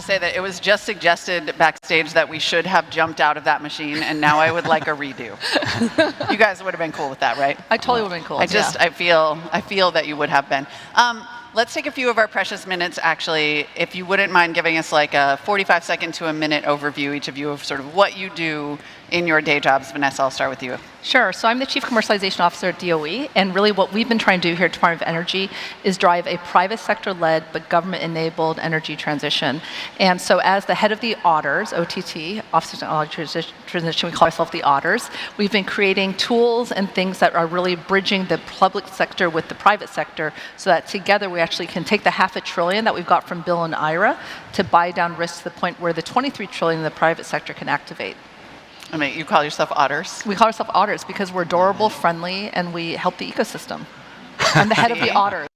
say that it was just suggested backstage that we should have jumped out of that machine, and now I would like a redo. You guys would have been cool with that, right? I totally would have been cool. I feel that you would have been. Let's take a few of our precious minutes, actually, if you wouldn't mind giving us like a 45-second to a minute overview, each of you, of sort of what you do in your day jobs. Vanessa, I'll start with you. Sure. So I'm the Chief Commercialization Officer at DOE, and really what we've been trying to do here at Department of Energy is drive a private sector-led but government-enabled energy transition. And so as the head of the OTTers, OTT, Office of Technology Transition, we call ourselves the OTTers, we've been creating tools and things that are really bridging the public sector with the private sector so that together we actually can take the $500 billion that we've got from Bill and IRA to buy down risk to the point where the $23 trillion in the private sector can activate. I mean, you call yourself otters? We call ourselves otters because we're adorable, friendly, and we help the ecosystem. I'm the head of the otters.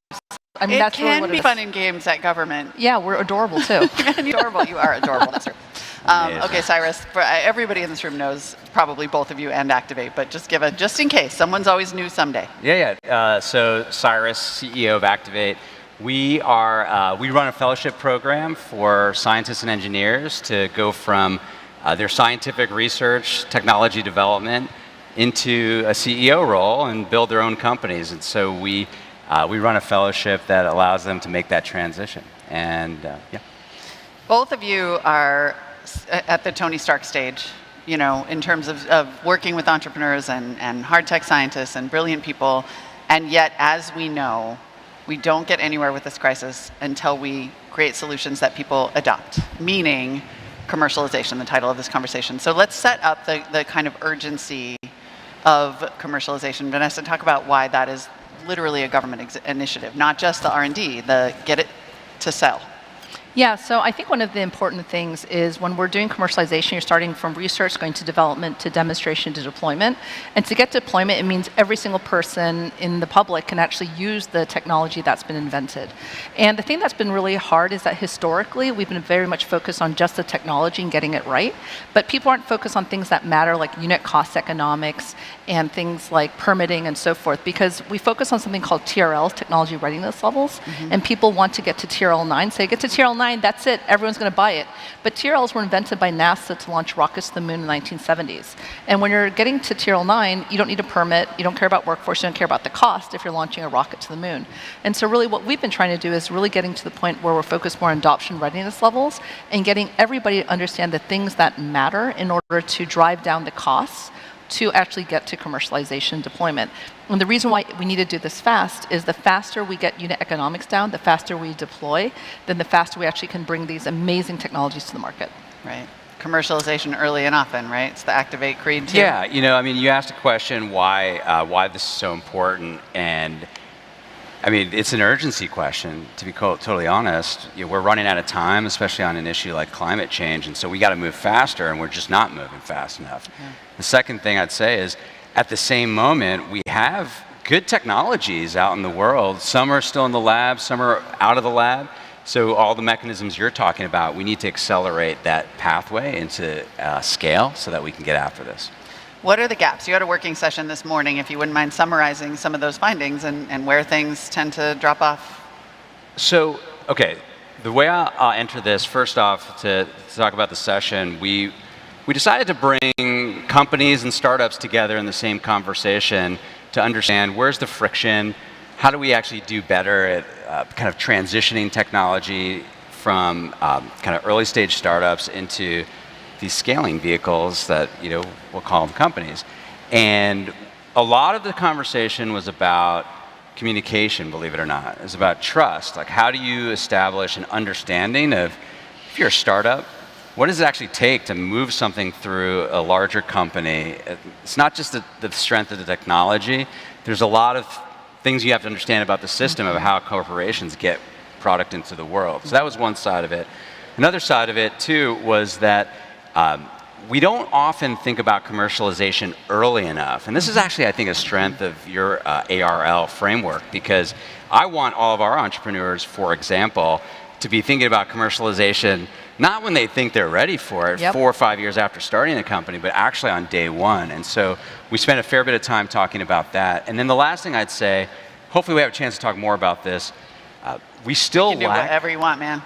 I mean, that's really what it is. It can be fun in games at government. Yeah, we're adorable too. And you're adorable. You are adorable. That's true. Okay, Cyrus. Everybody in this room knows probably both of you and Activate, but just in case someone's always new someday. Yeah. So Cyrus, CEO of Activate. We run a fellowship program for scientists and engineers to go from their scientific research, technology development, into a CEO role and build their own companies. And so we run a fellowship that allows them to make that transition. And yeah. Both of you are at the Tony Stark stage, you know, in terms of working with entrepreneurs and hard tech scientists and brilliant people. And yet, as we know, we don't get anywhere with this crisis until we create solutions that people adopt, meaning commercialization, the title of this conversation. So let's set up the kind of urgency of commercialization. Vanessa, talk about why that is literally a government initiative, not just the R&D, the get it to sell. Yeah, so I think one of the important things is when we're doing commercialization, you're starting from research, going to development, to demonstration, to deployment. And to get deployment, it means every single person in the public can actually use the technology that's been invented. And the thing that's been really hard is that historically, we've been very much focused on just the technology and getting it right. But people aren't focused on things that matter, like unit cost economics and things like permitting and so forth, because we focus on something called TRL, technology readiness levels, and people want to get to TRL 9, say get to TRL 9, that's it, everyone's going to buy it. But TRLs were invented by NASA to launch rockets to the moon in the 1970s. And when you're getting to TRL 9, you don't need a permit, you don't care about workforce, you don't care about the cost if you're launching a rocket to the moon. And so really what we've been trying to do is really getting to the point where we're focused more on adoption readiness levels and getting everybody to understand the things that matter in order to drive down the costs to actually get to commercialization deployment. And the reason why we need to do this fast is the faster we get unit economics down, the faster we deploy, then the faster we actually can bring these amazing technologies to the market. Right. Commercialization early and often, right? It's the Activate creed too. Yeah, you know, I mean, you asked a question why this is so important, and I mean, it's an urgency question, to be totally honest. You know, we're running out of time, especially on an issue like climate change, and so we got to move faster, and we're just not moving fast enough. Yeah. The second thing I'd say is, at the same moment, we have good technologies out in the world. Some are still in the lab, some are out of the lab. So all the mechanisms you're talking about, we need to accelerate that pathway into scale so that we can get after this. What are the gaps? You had a working session this morning, if you wouldn't mind summarizing some of those findings and where things tend to drop off. So, okay, the way I'll enter this, first off, to talk about the session, we decided to bring companies and startups together in the same conversation to understand where's the friction, how do we actually do better at kind of transitioning technology from kind of early stage startups into these scaling vehicles that, you know, we'll call them companies. And a lot of the conversation was about communication, believe it or not. It was about trust. Like, how do you establish an understanding of, if you're a startup, what does it actually take to move something through a larger company? It's not just the strength of the technology. There's a lot of things you have to understand about the system of how corporations get product into the world. So that was one side of it. Another side of it, too, was that we don't often think about commercialization early enough. And this is actually, I think, a strength of your ARL framework, because I want all of our entrepreneurs, for example, to be thinking about commercialization not when they think they're ready for it, 4 or 5 years after starting a company, but actually on day one. And so we spent a fair bit of time talking about that. And then the last thing I'd say, hopefully we have a chance to talk more about this, we still lack... You can do whatever you want, man.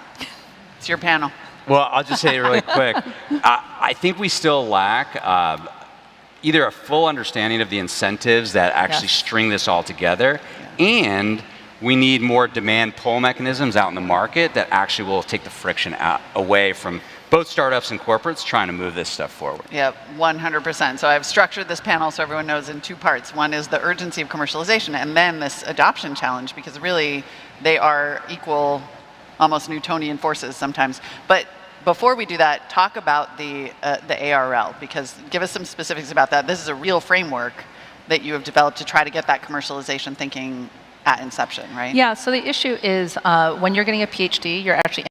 It's your panel. Well, I'll just say really quick. I think we still lack either a full understanding of the incentives that actually string this all together, and we need more demand pull mechanisms out in the market that actually will take the friction away from both startups and corporates trying to move this stuff forward. Yep, 100%. So I've structured this panel so everyone knows in two parts. One is the urgency of commercialization, and then this adoption challenge, because really they are equal, almost Newtonian forces sometimes. But before we do that, talk about the ARL, because give us some specifics about that. This is a real framework that you have developed to try to get that commercialization thinking at inception, right? Yeah, so the issue is when you're getting a PhD, you're actually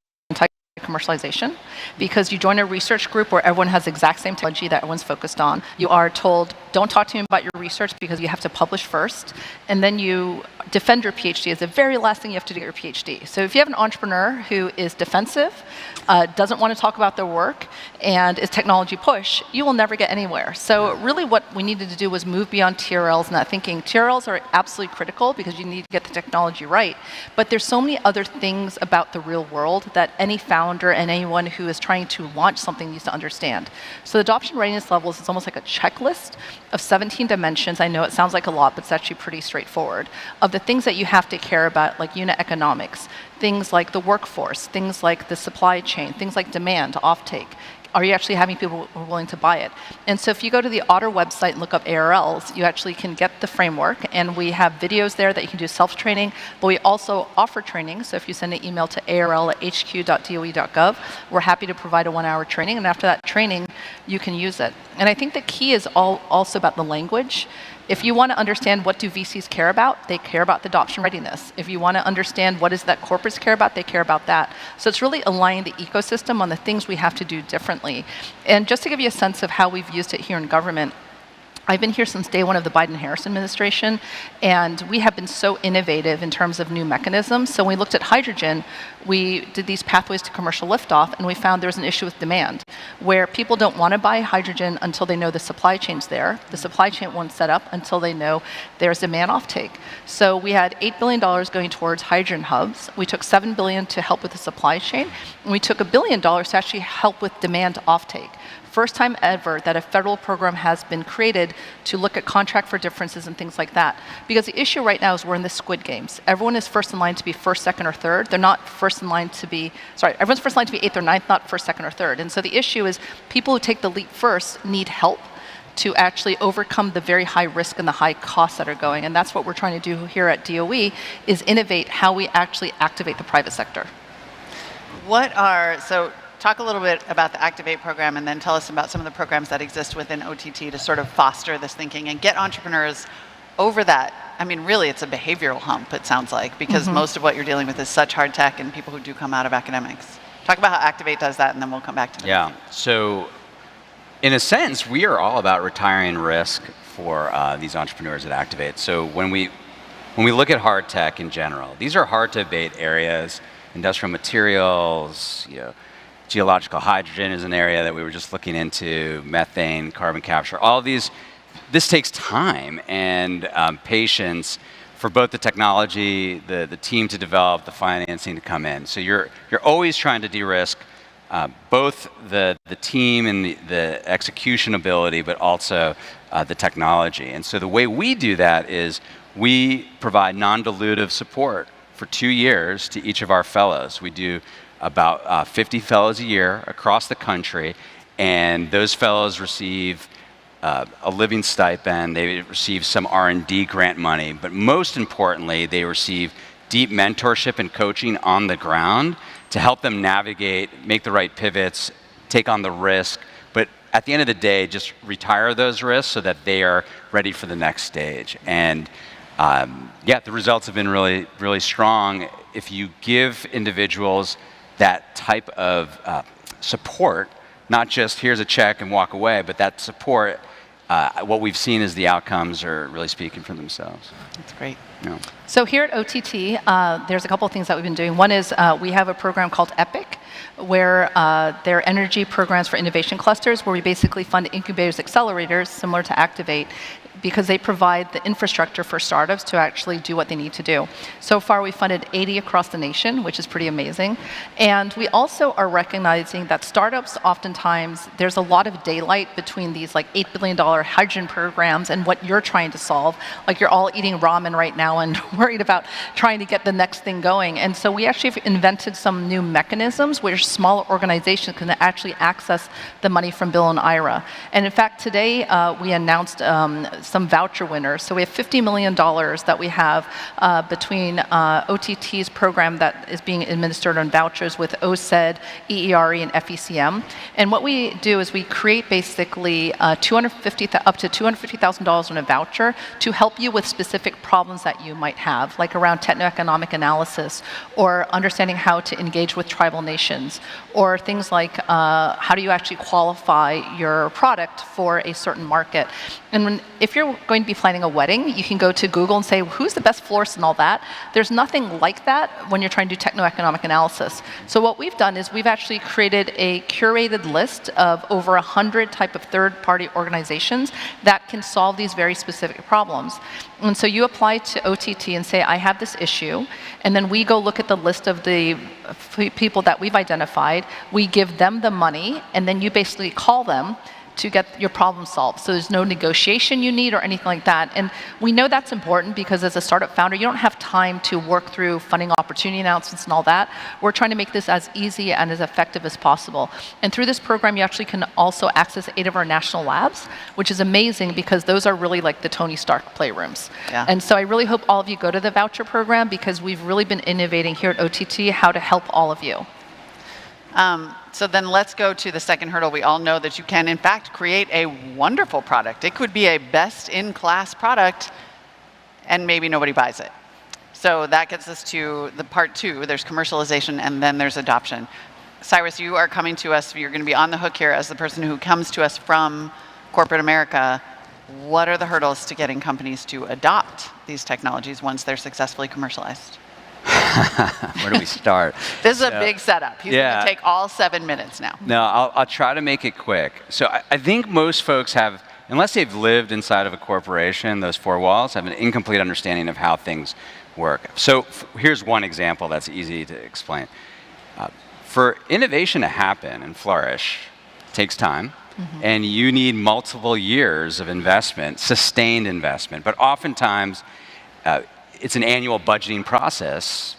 commercialization because you join a research group where everyone has the exact same technology that everyone's focused on. You are told, don't talk to me about your research because you have to publish first, and then you defend your PhD as the very last thing you have to do your PhD. So if you have an entrepreneur who is defensive, doesn't want to talk about their work, and is technology push, you will never get anywhere. So really what we needed to do was move beyond TRLs and that thinking. TRLs are absolutely critical because you need to get the technology right, but there's so many other things about the real world that any founder and anyone who is trying to launch something needs to understand. So the adoption readiness levels is almost like a checklist of 17 dimensions. I know it sounds like a lot, but it's actually pretty straightforward, of the things that you have to care about, like unit economics, things like the workforce, things like the supply chain, things like demand, offtake. Are you actually having people who are willing to buy it? And so if you go to the Otter website and look up ARLs, you actually can get the framework, and we have videos there that you can do self-training, but we also offer training. So if you send an email to arl@hq.doe.gov, we're happy to provide a 1-hour training, and after that training, you can use it. And I think the key is also about the language. If you want to understand what do VCs care about, they care about the adoption readiness. If you want to understand what is that corporates care about, they care about that. So it's really aligning the ecosystem on the things we have to do differently. And just to give you a sense of how we've used it here in government, I've been here since day one of the Biden-Harris administration, and we have been so innovative in terms of new mechanisms. So when we looked at hydrogen, we did these pathways to commercial liftoff, and we found there was an issue with demand, where people don't want to buy hydrogen until they know the supply chain's there. The supply chain won't set up until they know there's demand offtake. So we had $8 billion going towards hydrogen hubs. We took $7 billion to help with the supply chain, and we took $1 billion to actually help with demand offtake. First time ever that a federal program has been created to look at contract for differences and things like that. Because the issue right now is we're in the squid games. Everyone is first in line to be first, second, or third. They're not first in line to be, everyone's first in line to be eighth or ninth, not first, second, or third. And so the issue is people who take the leap first need help to actually overcome the very high risk and the high costs that are going. And that's what we're trying to do here at DOE, is innovate how we actually activate the private sector. Talk a little bit about the Activate program, and then tell us about some of the programs that exist within OTT to sort of foster this thinking and get entrepreneurs over that. I mean, really, it's a behavioral hump, it sounds like, because most of what you're dealing with is such hard tech and people who do come out of academics. Talk about how Activate does that, and then we'll come back to that. Yeah, so in a sense, we are all about retiring risk for these entrepreneurs at Activate. So when we look at hard tech in general, these are hard to abate areas, industrial materials, geological hydrogen is an area that we were just looking into, methane, carbon capture, all of these. This takes time and patience for both the technology, the team to develop, the financing to come in. So you're always trying to de-risk both the team and the execution ability, but also the technology. And so the way we do that is we provide non-dilutive support for 2 years to each of our fellows. We do about 50 fellows a year across the country, and those fellows receive a living stipend, they receive some R&D grant money, but most importantly, they receive deep mentorship and coaching on the ground to help them navigate, make the right pivots, take on the risk, but at the end of the day, just retire those risks so that they are ready for the next stage. And the results have been really, really strong. If you give individuals that type of support, not just here's a check and walk away, but that support, what we've seen is the outcomes are really speaking for themselves. That's great. Yeah. So here at OTT, there's a couple of things that we've been doing. One is we have a program called EPIC, where there are energy programs for innovation clusters, where we basically fund incubators, accelerators, similar to Activate, because they provide the infrastructure for startups to actually do what they need to do. So far, we funded 80 across the nation, which is pretty amazing. And we also are recognizing that startups, oftentimes, there's a lot of daylight between these like $8 billion hydrogen programs and what you're trying to solve. Like you're all eating ramen right now and worried about trying to get the next thing going. And so we actually have invented some new mechanisms where smaller organizations can actually access the money from Bill and IRA. And in fact, today we announced some voucher winners. So we have $50 million that we have between OTT's program that is being administered on vouchers with OSED, EERE, and FECM. And what we do is we create basically up to $250,000 on a voucher to help you with specific problems that you might have, like around techno-economic analysis, or understanding how to engage with tribal nations, or things like how do you actually qualify your product for a certain market. And if you're going to be planning a wedding, you can go to Google and say, who's the best florist and all that. There's nothing like that when you're trying to do techno-economic analysis. So what we've done is we've actually created a curated list of over 100 type of third-party organizations that can solve these very specific problems. And so you apply to OTT and say, I have this issue, and then we go look at the list of the people that we've identified, we give them the money, and then you basically call them to get your problem solved. So there's no negotiation you need or anything like that. And we know that's important because as a startup founder, you don't have time to work through funding opportunity announcements and all that. We're trying to make this as easy and as effective as possible. And through this program, you actually can also access 8 of our national labs, which is amazing because those are really like the Tony Stark playrooms. Yeah. And so I really hope all of you go to the voucher program because we've really been innovating here at OTT how to help all of you. So then let's go to the second hurdle. We all know that you can, in fact, create a wonderful product. It could be a best-in-class product, and maybe nobody buys it. So that gets us to the part 2. There's commercialization, and then there's adoption. Cyrus, you are coming to us. You're going to be on the hook here as the person who comes to us from corporate America. What are the hurdles to getting companies to adopt these technologies once they're successfully commercialized? Where do we start? This is a big setup. He's going to take all 7 minutes now. No, I'll try to make it quick. So I think most folks have, unless they've lived inside of a corporation, those 4 walls, have an incomplete understanding of how things work. So here's one example that's easy to explain. For innovation to happen and flourish, it takes time. Mm-hmm. And you need multiple years of investment, sustained investment. But oftentimes, it's an annual budgeting process.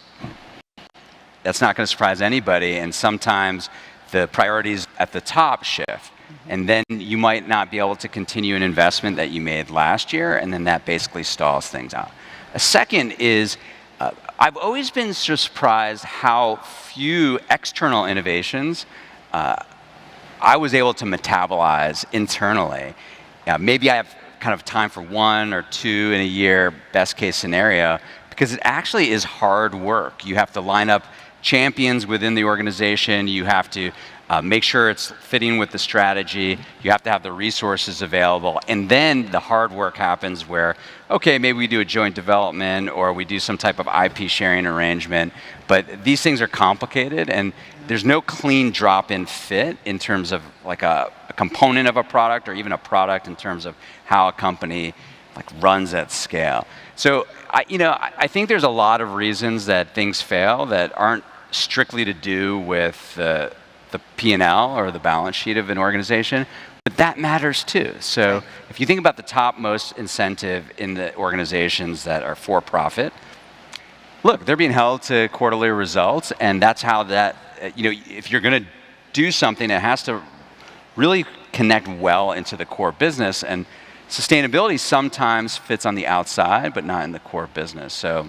That's not going to surprise anybody, and sometimes the priorities at the top shift. Mm-hmm. And then you might not be able to continue an investment that you made last year, and then that basically stalls things out. A second is, I've always been surprised how few external innovations I was able to metabolize internally. Maybe I have kind of time for 1 or 2 in a year, best case scenario, because it actually is hard work. You have to line up champions within the organization. You have to make sure it's fitting with the strategy. You have to have the resources available. And then the hard work happens where, okay, maybe we do a joint development or we do some type of IP sharing arrangement. But these things are complicated, and there's no clean drop-in fit in terms of like a component of a product or even a product in terms of how a company like runs at scale. So I think there's a lot of reasons that things fail that aren't strictly to do with the P&L or the balance sheet of an organization, but that matters too. So if you think about the topmost incentive in the organizations that are for profit, look, they're being held to quarterly results, and that's how that, if you're going to do something, it has to really connect well into the core business, and sustainability sometimes fits on the outside, but not in the core business. So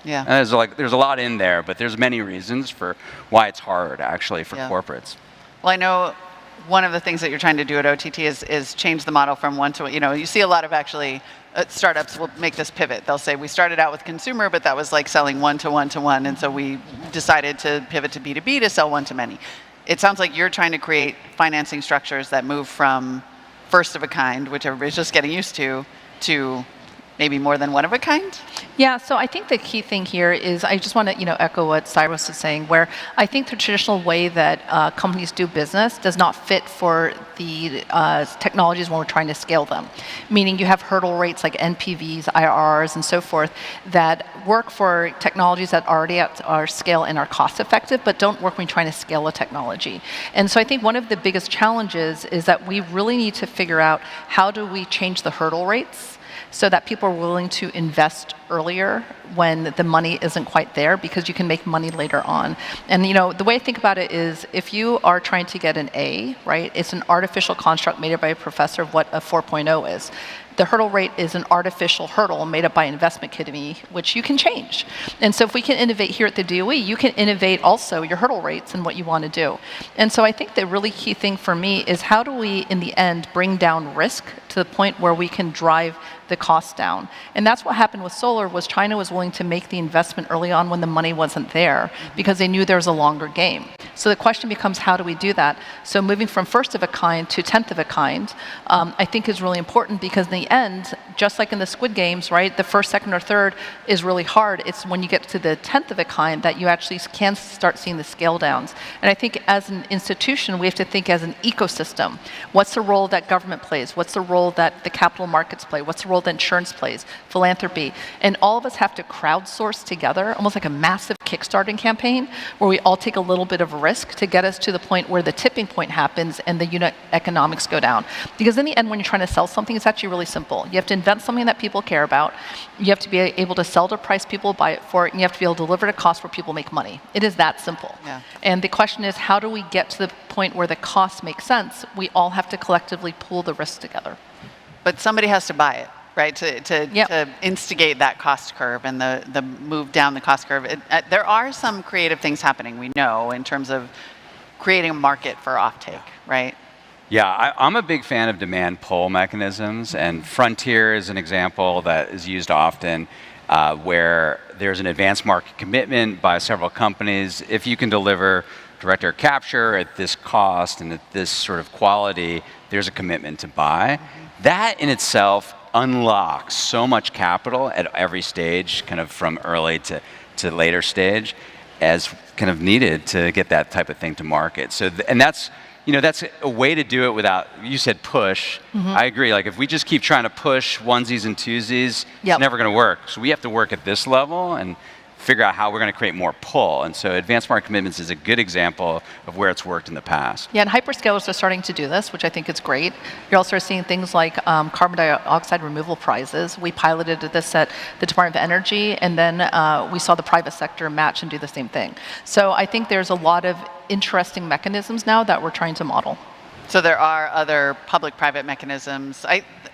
yeah, there's a lot in there, but there's many reasons for why it's hard actually for corporates. Well, I know one of the things that you're trying to do at OTT is change the model from one to, you see a lot of actually startups will make this pivot. They'll say, we started out with consumer, but that was like selling one to one to one, and so we decided to pivot to B2B to sell one to many. It sounds like you're trying to create financing structures that move from first of a kind, which everybody's just getting used to maybe more than one of a kind? Yeah, so I think the key thing here is I just want to echo what Cyrus was saying, where I think the traditional way that companies do business does not fit for the technologies when we're trying to scale them. Meaning you have hurdle rates like NPVs, IRRs, and so forth that work for technologies that already at our scale and are cost effective, but don't work when you're trying to scale a technology. And so I think one of the biggest challenges is that we really need to figure out how do we change the hurdle rates so that people are willing to invest earlier when the money isn't quite there, because you can make money later on. And the way I think about it is if you are trying to get an A, right, it's an artificial construct made up by a professor of what a 4.0 is. The hurdle rate is an artificial hurdle made up by an investment committee, which you can change. And so if we can innovate here at the DOE, you can innovate also your hurdle rates and what you want to do. And so I think the really key thing for me is how do we, in the end, bring down risk to the point where we can drive the cost down. And that's what happened with solar, was China was willing to make the investment early on when the money wasn't there because they knew there was a longer game. So the question becomes, how do we do that? So moving from first of a kind to 10th of a kind, I think is really important, because in the end, just like in the Squid Games, right, the first, second, or third is really hard. It's when you get to the 10th of a kind that you actually can start seeing the scale downs. And I think as an institution, we have to think as an ecosystem. What's the role that government plays? What's the role that the capital markets play? What's the role that insurance plays? Philanthropy. And all of us have to crowdsource together, almost like a massive kickstarting campaign, where we all take a little bit of risk to get us to the point where the tipping point happens and the unit economics go down. Because in the end, when you're trying to sell something, it's actually really simple. You have to invent something that people care about. You have to be able to sell to a price people buy it for, and you have to be able to deliver at a cost where people make money. It is that simple. Yeah. And the question is, how do we get to the point where the costs make sense? We all have to collectively pool the risks together. But somebody has to buy it, right? To instigate that cost curve and the move down the cost curve. There are some creative things happening, we know, in terms of creating a market for offtake, right? Yeah, I'm a big fan of demand pull mechanisms, and Frontier is an example that is used often, where there's an advanced market commitment by several companies. If you can deliver direct air capture at this cost and at this sort of quality, there's a commitment to buy. That in itself unlocks so much capital at every stage, kind of from early to later stage, as kind of needed to get that type of thing to market. So, and that's a way to do it without, you said push. I agree. Like if we just keep trying to push onesies and twosies, it's never going to work. So we have to work at this level and figure out how we're going to create more pull. And so advanced market commitments is a good example of where it's worked in the past. Yeah, and hyperscalers are starting to do this, which I think is great. You're also seeing things like carbon dioxide removal prizes. We piloted this at the Department of Energy, and then we saw the private sector match and do the same thing. So I think there's a lot of interesting mechanisms now that we're trying to model. So there are other public-private mechanisms.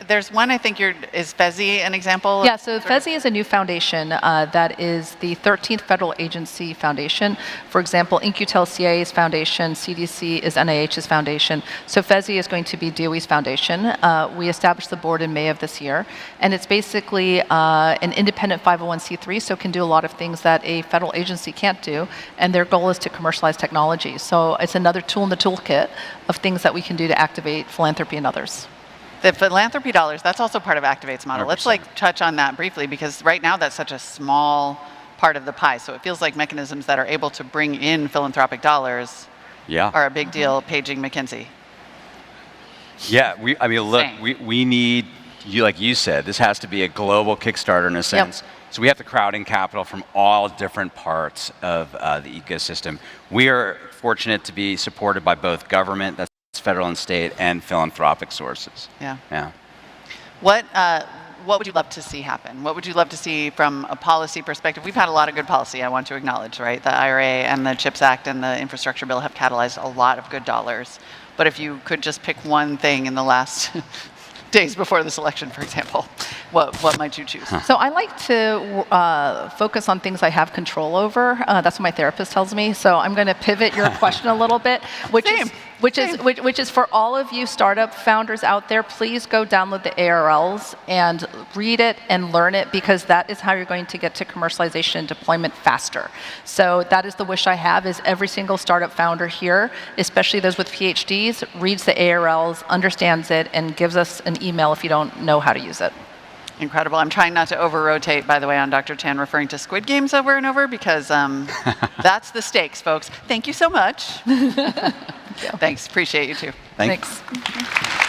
There's one, I think, is FESI an example? Yeah, so FESI is a new foundation that is the 13th federal agency foundation. For example, InQtel CIA's foundation, CDC is NIH's foundation. So FESI is going to be DOE's foundation. We established the board in May of this year, and it's basically an independent 501c3, so it can do a lot of things that a federal agency can't do, and their goal is to commercialize technology. So it's another tool in the toolkit of things that we can do to activate philanthropy and others. The philanthropy dollars, that's also part of Activate's model. 100%. Let's touch on that briefly, because right now that's such a small part of the pie. So it feels like mechanisms that are able to bring in philanthropic dollars are a big deal, paging McKinsey. Yeah, we need, like you said, this has to be a global Kickstarter in a sense. So we have to crowd in capital from all different parts of the ecosystem. We are fortunate to be supported by both government, that's federal and state, and philanthropic sources. Yeah. What would you love to see happen? What would you love to see from a policy perspective? We've had a lot of good policy, I want to acknowledge, right? The IRA and the CHIPS Act and the infrastructure bill have catalyzed a lot of good dollars. But if you could just pick one thing in the last days before this election, for example, what might you choose? So I like to focus on things I have control over. That's what my therapist tells me. So I'm going to pivot your question a little bit, which is for all of you startup founders out there, please go download the ARLs and read it and learn it, because that is how you're going to get to commercialization and deployment faster. So that is the wish I have, is every single startup founder here, especially those with PhDs, reads the ARLs, understands it, and gives us an email if you don't know how to use it. Incredible. I'm trying not to over-rotate, by the way, on Dr. Chan referring to Squid Games over and over because that's the stakes, folks. Thank you so much. Thanks. Appreciate you too. Thanks. Thanks.